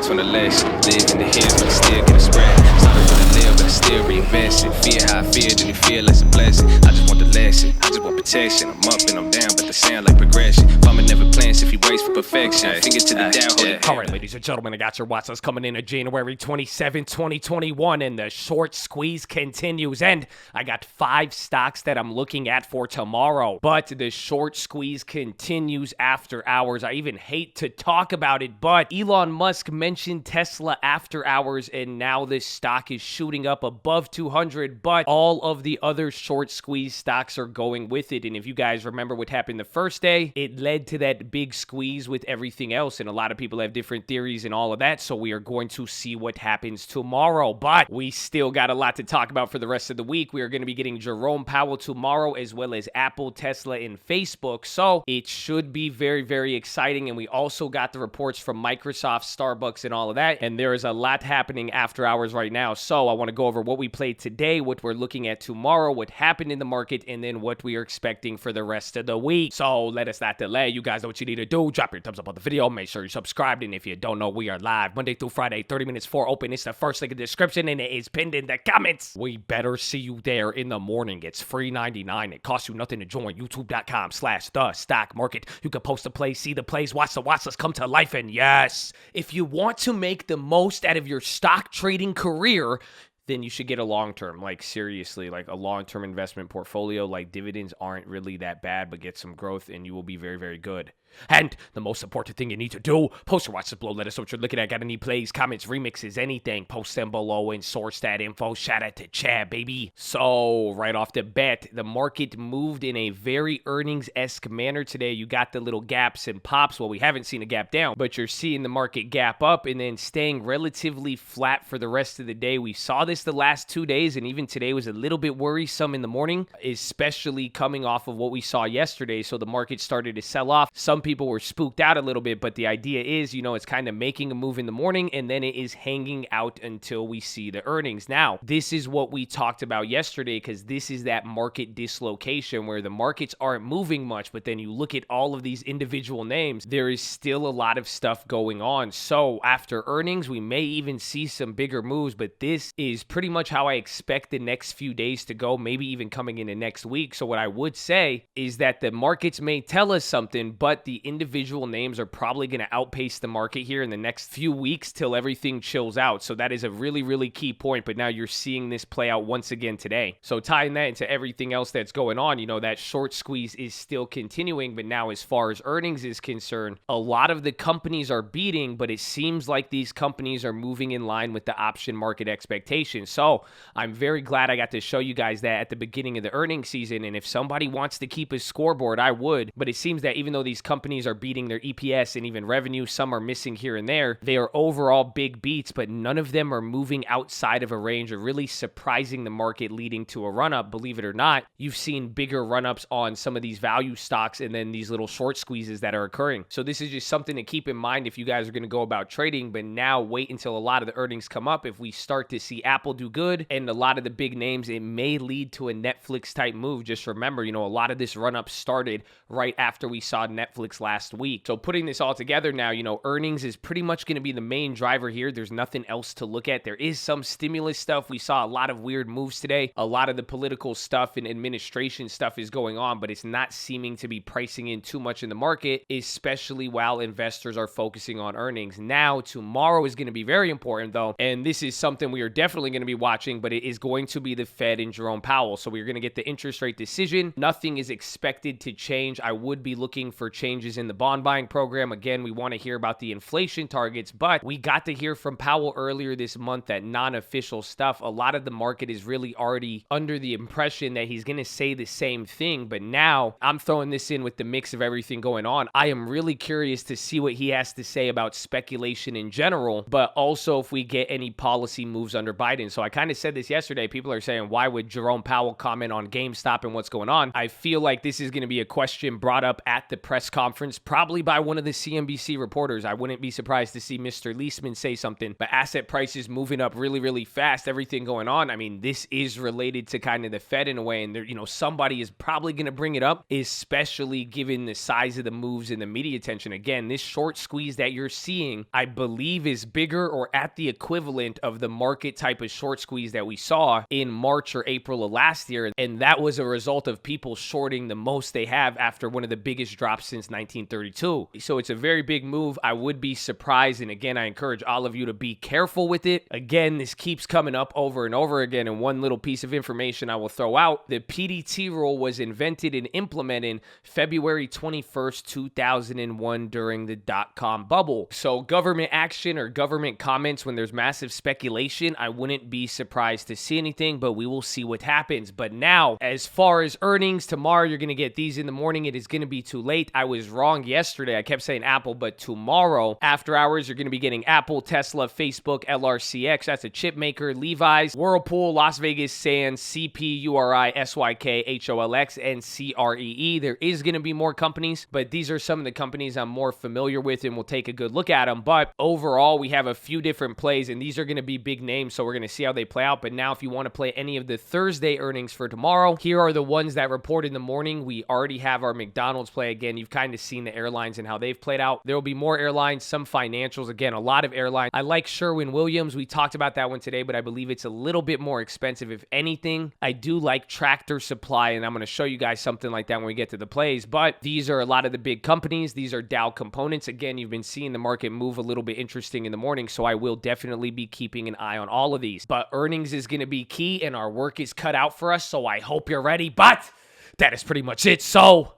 Focus on the lesson. Live in the hills, but I still get a spread. Started with a live, but I still reinvest it. Fear how I feel, then you feel it's a blessing. I just want the lesson, I just want protection. I'm up and I'm down, but they sound like progression. Farmer never plans if he waits for perfection. Finger to the down, hold it. All right, ladies and gentlemen, I got your Watchlist coming in January 27, 2021, and the short squeeze continues. And I got 5 stocks that I'm looking at for tomorrow, but the short squeeze continues after hours. I even hate to talk about it, but Elon Musk mentioned Tesla after hours, and now this stock is shooting up above 200, but all of the other short squeeze stocks are going with it. And if you guys remember what happened the first day, it led to that big squeeze with everything else, and a lot of people have different theories and all of that, so we are going to see what happens tomorrow. But we still got a lot to talk about for the rest of the week. We are going to be getting Jerome Powell tomorrow, as well as Apple, Tesla, and Facebook, so it should be very, very exciting. And we also got the reports from Microsoft, Starbucks, and all of that, and there is a lot happening after hours right now. So I want to go over what we played today, what we're looking at tomorrow, what happened in the market, and then what we are expecting for the rest of the week. So let us not delay. You guys know what you need to do. Drop your thumbs up on the video. Make sure you're subscribed. And if you don't know, we are live Monday through Friday, 30 minutes for open. It's the first link in the description, and it is pinned in the comments. We better see you there in the morning. It's free $99. It costs you nothing to join. YouTube.com/the-stock-market. You can post the plays, see the plays, watch the watchlist come to life. And yes, if you want to make the most out of your stock trading career, then you should get a long-term, like seriously, like a long-term investment portfolio. Like dividends aren't really that bad, but get some growth and you will be very, very good. And the most important thing you need to do, post your watchlist below. Let us know what you're looking at. Got any plays, comments, remixes, anything, post them below and source that info. Shout out to Chad, baby. So right off the bat, the market moved in a very earnings-esque manner today. You got the little gaps and pops. Well, we haven't seen a gap down, but you're seeing the market gap up and then staying relatively flat for the rest of the day. We saw this the last 2 days, and even today was a little bit worrisome in the morning, especially coming off of what we saw yesterday. So the market started to sell off. Some people were spooked out a little bit, but the idea is, it's kind of making a move in the morning, and then it is hanging out until we see the earnings. Now, this is what we talked about yesterday, because this is that market dislocation where the markets aren't moving much, but then you look at all of these individual names, there is still a lot of stuff going on. So after earnings, we may even see some bigger moves, but this is pretty much how I expect the next few days to go, maybe even coming into next week. So what I would say is that the markets may tell us something, but the individual names are probably going to outpace the market here in the next few weeks till everything chills out. So that is a really, really key point. But now you're seeing this play out once again today. So tying that into everything else that's going on, that short squeeze is still continuing. But now as far as earnings is concerned, a lot of the companies are beating, but it seems like these companies are moving in line with the option market expectations. So I'm very glad I got to show you guys that at the beginning of the earnings season. And if somebody wants to keep a scoreboard, I would. But it seems that even though these companies are beating their EPS and even revenue, some are missing here and there, they are overall big beats, but none of them are moving outside of a range or really surprising the market, leading to a run-up. Believe it or not, you've seen bigger run-ups on some of these value stocks and then these little short squeezes that are occurring. So this is just something to keep in mind if you guys are going to go about trading. But now wait until a lot of the earnings come up. If we start to see Apple do good and a lot of the big names, it may lead to a Netflix type move. Just remember, a lot of this run-up started right after we saw Netflix last week. So putting this all together now, earnings is pretty much going to be the main driver here. There's nothing else to look at. There is some stimulus stuff. We saw a lot of weird moves today. A lot of the political stuff and administration stuff is going on, but it's not seeming to be pricing in too much in the market, especially while investors are focusing on earnings. Now, tomorrow is going to be very important though, and this is something we are definitely going to be watching, but it is going to be the Fed and Jerome Powell. So we're going to get the interest rate decision. Nothing is expected to change. I would be looking for changes in the bond buying program. Again, we want to hear about the inflation targets, but we got to hear from Powell earlier this month that non-official stuff. A lot of the market is really already under the impression that he's going to say the same thing, but now I'm throwing this in with the mix of everything going on. I am really curious to see what he has to say about speculation in general, but also if we get any policy moves under Biden. So I kind of said this yesterday. People are saying, why would Jerome Powell comment on GameStop and what's going on? I feel like this is going to be a question brought up at the press conference conference, probably by one of the CNBC reporters. I wouldn't be surprised to see Mr. Leisman say something, but asset prices moving up really, really fast, everything going on. I mean, this is related to kind of the Fed in a way, and there, somebody is probably going to bring it up, especially given the size of the moves and the media attention. Again, this short squeeze that you're seeing, I believe, is bigger or at the equivalent of the market type of short squeeze that we saw in March or April of last year, and that was a result of people shorting the most they have after one of the biggest drops since 1932. So it's a very big move. I would be surprised, and again, I encourage all of you to be careful with it. Again, this keeps coming up over and over again, and one little piece of information I will throw out: the PDT rule was invented and implemented February 21st, 2001 during the dot-com bubble. So government action or government comments when there's massive speculation, I wouldn't be surprised to see anything, but we will see what happens. But now, as far as earnings, tomorrow you're going to get these in the morning. It is going to be too late. I was wrong yesterday. I kept saying Apple, but tomorrow, after hours, you're going to be getting Apple, Tesla, Facebook, LRCX, that's a chip maker, Levi's, Whirlpool, Las Vegas Sands, CP, URI, SYK, HOLX, and CREE. There is going to be more companies, but these are some of the companies I'm more familiar with, and we'll take a good look at them. But overall, we have a few different plays, and these are going to be big names, so we're going to see how they play out. But now, if you want to play any of the Thursday earnings for tomorrow, here are the ones that report in the morning. We already have our McDonald's play. Again, you've kind of seen the airlines and how they've played out. There will be more airlines, some financials. Again, a lot of airlines. I like Sherwin-Williams. We talked about that one today, but I believe it's a little bit more expensive. If anything, I do like Tractor Supply, and I'm going to show you guys something like that when we get to the plays. But these are a lot of the big companies. These are Dow components. Again, you've been seeing the market move a little bit interesting in the morning, so I will definitely be keeping an eye on all of these. But earnings is going to be key, and our work is cut out for us, so I hope you're ready. But that is pretty much it. So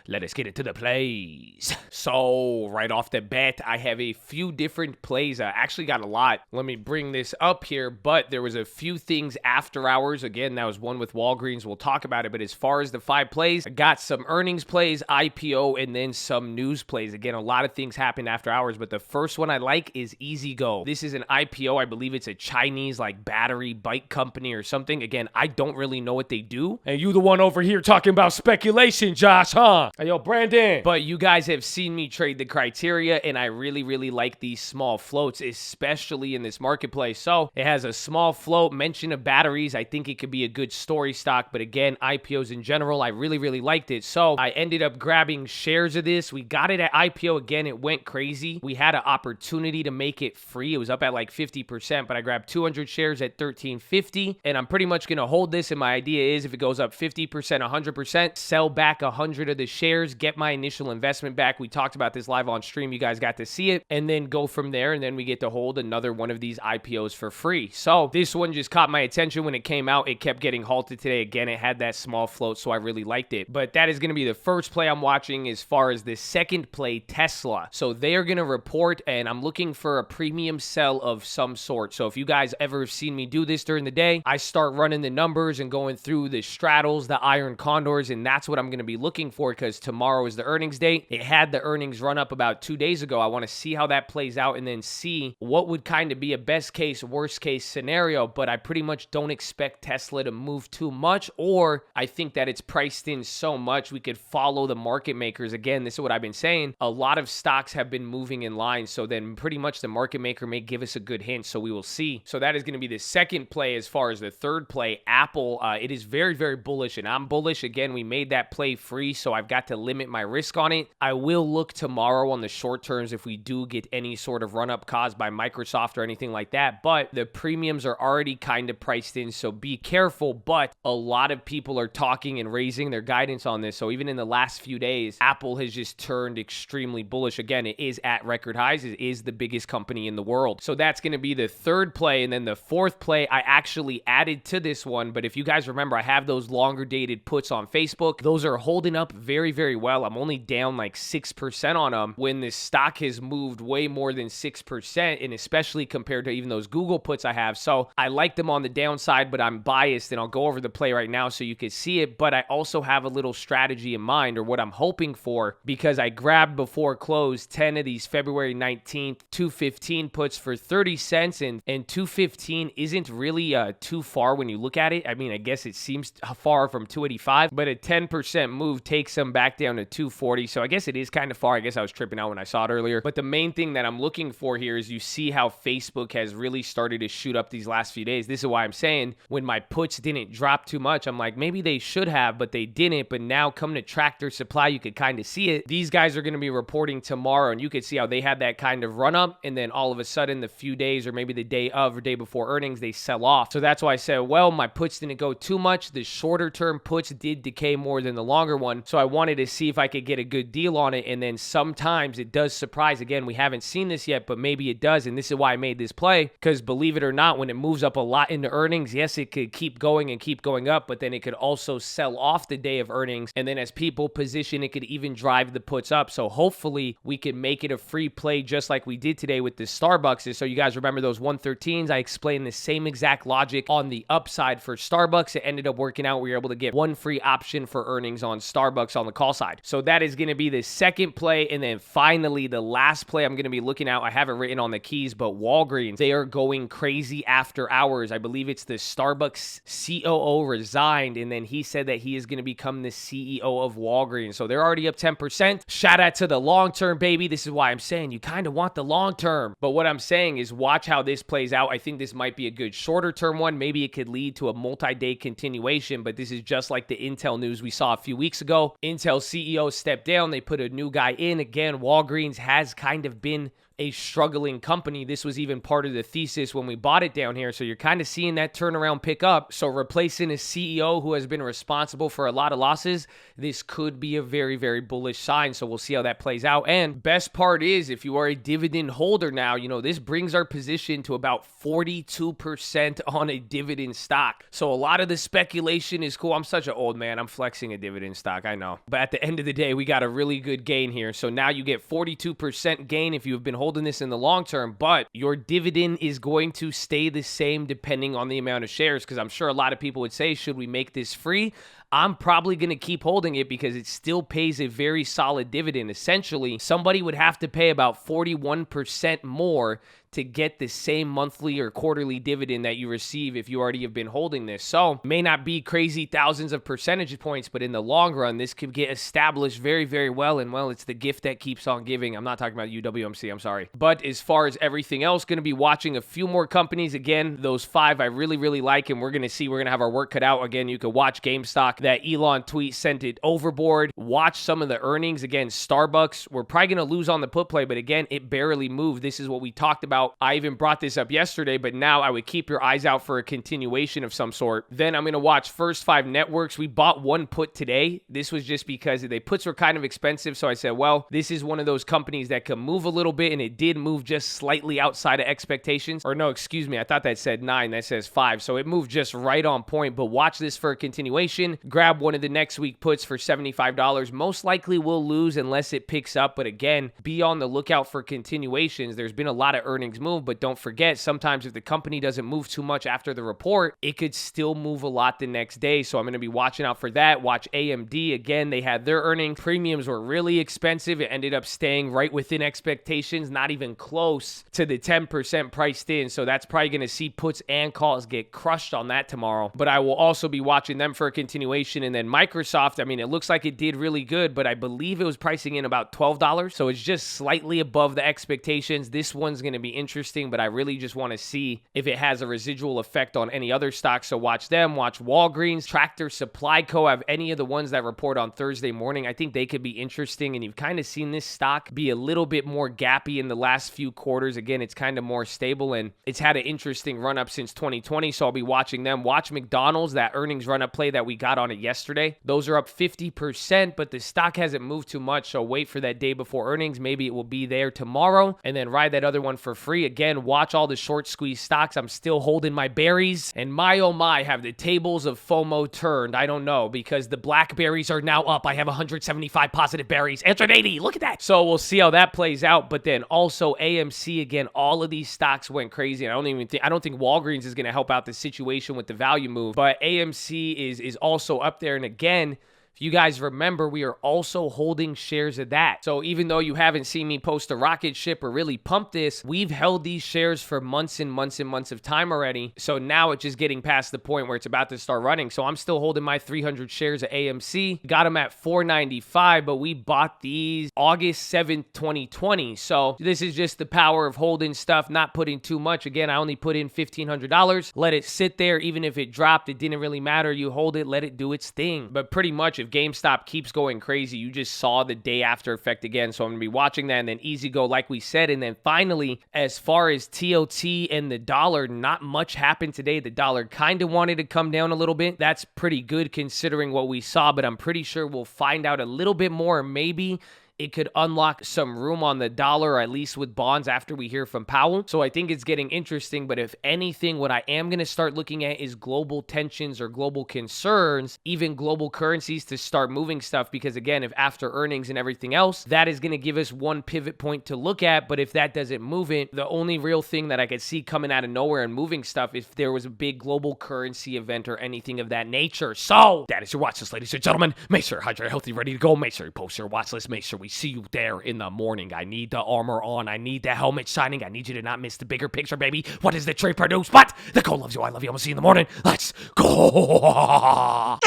let us get into the plays. So right off the bat, I have a few different plays. I actually got a lot. Let me bring this up here, but there was a few things after hours. Again, that was one with Walgreens. We'll talk about it, but as far as the 5 plays, I got some earnings plays, IPO, and then some news plays. Again, a lot of things happened after hours, but the first one I like is EZGO. This is an IPO. I believe it's a Chinese battery bike company or something. Again, I don't really know what they do. And you the one over here talking about speculation, Josh, huh? Hey, yo, Brandon. But you guys have seen me trade the criteria, and I really, really like these small floats, especially in this marketplace. So it has a small float, mention of batteries. I think it could be a good story stock, but again, IPOs in general, I really, really liked it. So I ended up grabbing shares of this. We got it at IPO. Again, it went crazy. We had an opportunity to make it free. It was up at 50%, but I grabbed 200 shares at $13.50, and I'm pretty much going to hold this, and my idea is if it goes up 50%, 100%, sell back 100 of the shares, get my initial investment back. We talked about this live on stream. You guys got to see it, and then go from there, and then we get to hold another one of these IPOs for free. So this one just caught my attention when it came out. It kept getting halted today. Again, it had that small float, so I really liked it. But that is going to be the first play I'm watching. As far as the second play, Tesla. So they are going to report, and I'm looking for a premium sell of some sort. So if you guys ever have seen me do this during the day, I start running the numbers and going through the straddles, the iron condors, and that's what I'm going to be looking for, because tomorrow is the earnings date. It had the earnings run up about 2 days ago. I want to see how that plays out and then see what would kind of be a best case, worst case scenario. But I pretty much don't expect Tesla to move too much, or I think that it's priced in so much we could follow the market makers. Again, this is what I've been saying. A lot of stocks have been moving in line, so then pretty much the market maker may give us a good hint, so we will see. So that is going to be the second play. As far as the third play, Apple, it is very, very bullish, and I'm bullish. Again, we made that play free, so I've got to limit my risk on it. I will look tomorrow on the short terms if we do get any sort of run up caused by Microsoft or anything like that, but the premiums are already kind of priced in, so be careful. But a lot of people are talking and raising their guidance on this, so even in the last few days, Apple has just turned extremely bullish. Again, it is at record highs. It is the biggest company in the world. So that's going to be the third play. And then the fourth play, I actually added to this one, but if you guys remember, I have those longer dated puts on Facebook. Those are holding up very, very well. I'm only down 6% on them when the stock has moved way more than 6%, and especially compared to even those Google puts I have. So I like them on the downside, but I'm biased, and I'll go over the play right now so you can see it. But I also have a little strategy in mind, or what I'm hoping for, because I grabbed before close 10 of these February 19th 215 puts for 30 cents, and 215 isn't really too far when you look at it. I mean, I guess it seems far from 285, but a 10% move takes them back down to 240. So I guess it is kind of far. I guess I was tripping out when I saw it earlier. But the main thing that I'm looking for here is you see how Facebook has really started to shoot up these last few days. This is why I'm saying when my puts didn't drop too much, I'm like, maybe they should have, but they didn't. But now come to Tractor Supply, you could kind of see it. These guys are going to be reporting tomorrow, and you could see how they had that kind of run up, and then all of a sudden the few days or maybe the day of or day before earnings, they sell off. So that's why I said, well, my puts didn't go too much. The shorter term puts did decay more than the longer one. So I wanted to see if I could get a good deal on it. And then sometimes it does surprise. Again, we haven't seen this yet, but maybe it does. And this is why I made this play, because believe it or not, when it moves up a lot into earnings, yes, it could keep going and keep going up, but then it could also sell off the day of earnings. And then as people position, it could even drive the puts up. So hopefully we can make it a free play just like we did today with the Starbucks. So you guys remember those 113s? I explained the same exact logic on the upside for Starbucks. It ended up working out. We were able to get one free option for earnings on Starbucks on the call side. So that is going to be the second play. And then finally, the last play I'm going to be looking at, I have it written on the keys, but Walgreens, they are going crazy after hours. I believe it's the Starbucks COO resigned, and then he said that he is going to become the CEO of Walgreens. So they're already up 10%. Shout out to the long term, baby. This is why I'm saying you kind of want the long term. But what I'm saying is watch how this plays out. I think this might be a good shorter term one. Maybe it could lead to a multi-day continuation, but this is just like the Intel news we saw a few weeks ago. Intel CEO stepped down. They put a new guy in. Again, Walgreens has kind of been a struggling company. This was even part of the thesis when we bought it down here. So you're kind of seeing that turnaround pick up. So replacing a CEO who has been responsible for a lot of losses, this could be a very, very bullish sign. So we'll see how that plays out. And best part is if you are a dividend holder now, you know, this brings our position to about 42% on a dividend stock. So a lot of the speculation is cool. I'm such an old man. I'm flexing a dividend stock. I know. But at the end of the day, we got a really good gain here. So now you get 42% gain if you've been holding this in the long term, but your dividend is going to stay the same depending on the amount of shares, because I'm sure a lot of people would say, should we make this free? I'm probably going to keep holding it because it still pays a very solid dividend. Essentially, somebody would have to pay about 41% more to get the same monthly or quarterly dividend that you receive if you already have been holding this. So may not be crazy thousands of percentage points, but in the long run, this could get established very, very well. And well, it's the gift that keeps on giving. I'm not talking about UWMC, I'm sorry. But as far as everything else, going to be watching a few more companies. Again, those 5 I really, really like, and we're going to have our work cut out. Again, you could watch GameStop. That Elon tweet sent it overboard. Watch some of the earnings. Again, Starbucks, we're probably going to lose on the put play, but again, it barely moved. This is what we talked about. I even brought this up yesterday, but now I would keep your eyes out for a continuation of some sort. Then I'm going to watch First 5 Networks. We bought one put today. This was just because the puts were kind of expensive, so I said, well, this is one of those companies that can move a little bit, and it did move just slightly outside of expectations. Or no, excuse me, I thought that said 9. That says 5, so it moved just right on point, but watch this for a continuation. Grab one of the next week puts for $75. Most likely we'll lose unless it picks up, but again, be on the lookout for continuations. There's been a lot of earnings move, but don't forget, sometimes if the company doesn't move too much after the report, it could still move a lot the next day. So I'm going to be watching out for that. Watch AMD. Again, they had their earnings. Premiums were really expensive. It ended up staying right within expectations, not even close to the 10% priced in. So that's probably going to see puts and calls get crushed on that tomorrow. But I will also be watching them for a continuation. And then Microsoft, I mean, it looks like it did really good, but I believe it was pricing in about $12. So it's just slightly above the expectations. This one's going to be interesting, but I really just want to see if it has a residual effect on any other stocks. So watch them. Watch Walgreens, Tractor Supply Co. Have any of the ones that report on Thursday morning. I think they could be interesting, and you've kind of seen this stock be a little bit more gappy in the last few quarters. Again, it's kind of more stable, and it's had an interesting run up since 2020, so I'll be watching them. Watch McDonald's, that earnings run up play that we got on it yesterday. Those are up 50%, but the stock hasn't moved too much, so wait for that day before earnings. Maybe it will be there tomorrow, and then ride that other one for free. Again, watch all the short squeeze stocks. I'm still holding my berries, and my oh my, have the tables of FOMO turned. I don't know, because the blackberries are now up. I have 175 positive berries. Answer 80. Look at that. So we'll see how that plays out. But then also AMC, again, all of these stocks went crazy. And I don't think Walgreens is going to help out the situation with the value move, but AMC is also up there. And again, If you guys remember, we are also holding shares of that. So even though you haven't seen me post a rocket ship or really pump this, we've held these shares for months and months and months of time already. So now it's just getting past the point where it's about to start running. So I'm still holding my 300 shares of AMC. Got them at $4.95, but we bought these August 7th, 2020. So this is just the power of holding stuff, not putting too much. Again, I only put in $1,500. Let it sit there. Even if it dropped, it didn't really matter. You hold it, let it do its thing. But pretty much if GameStop keeps going crazy, you just saw the day after effect again. So I'm going to be watching that, and then EZGO, like we said. And then finally, as far as TOT and the dollar, not much happened today. The dollar kind of wanted to come down a little bit. That's pretty good considering what we saw, but I'm pretty sure we'll find out a little bit more. Maybe it could unlock some room on the dollar, or at least with bonds after we hear from Powell. So I think it's getting interesting. But if anything, what I am going to start looking at is global tensions or global concerns, even global currencies to start moving stuff. Because again, if after earnings and everything else, that is going to give us one pivot point to look at. But if that doesn't move it, the only real thing that I could see coming out of nowhere and moving stuff if there was a big global currency event or anything of that nature. So that is your watch list, ladies and gentlemen. Make sure you're hydrated, healthy, ready to go. Make sure you post your watch list. Make sure we see you there in the morning. I need the armor on. I need the helmet shining. I need you to not miss the bigger picture, baby. What does the trade produce? But the goal loves you. I love you. I'm gonna see you in the morning. Let's go.